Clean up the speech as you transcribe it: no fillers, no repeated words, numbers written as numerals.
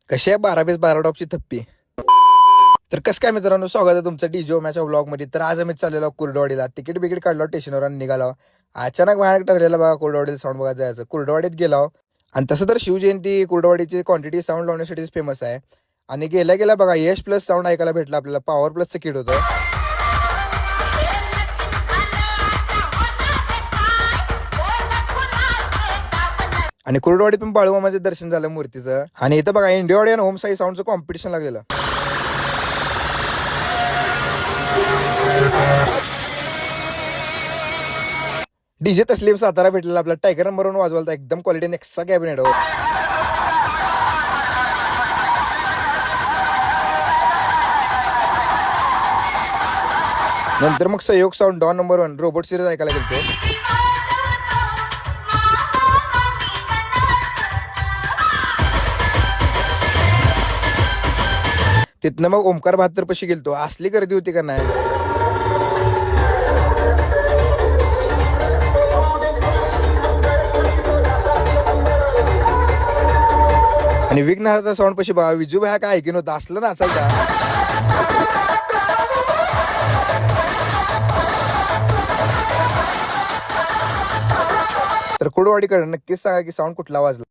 कशी आहे 12 टॉपची थप्पी. तर कसं काय मित्रांनो, स्वागत आहे तुमचं डीजो मॅच्या ब्लॉग मध्ये. तर आज आम्ही चाललेलो कुर्डवाडीला, तिकीट बिकीट काढलो स्टेशनवर आणि निघालो. अचानक बाहेर ठरलेलं बघा कुर्डवाडीला साऊंड बघायला जायचं. कुर्डवाडीत गेलो आणि तसं तर शिवजयंती कुर्डवाडीची क्वांटिटी साऊंड लावण्यासाठीच फेमस आहे. आणि गेल्या गेल्या बघा यश प्लस साऊंड ऐकायला भेटलं आपल्याला. पॉवर प्लसचं किट होतं. आणि कुर्डवाडीत पण बाळूमामाचं दर्शन झालं मूर्तीचं. आणि इथं बघा इंडियावाडी आणि होम साई साऊंडचं कॉम्पिटिशन लागलेलं. डीजे तस्लीम सातारा भेटलेला आपला. टायगर नंबरवरून वाजवायला एकदम क्वालिटी नेक्सा कॅबिनेट हो. नंतर मग सहयोग साऊंड डॉन नंबर 1 रोबोट सिरीज ऐकायला गेलतो. तिथनं मग ओमकार 72 पशी गेलतो. असली गर्दी होती का नाही. आणि विघ्नहर्ता साऊंड पशी बघा विजू भाई काय ऐकून होता असलं नाचायचा. तर कुडवाडीकडे नक्कीच सांगा की साऊंड कुठला वाजला.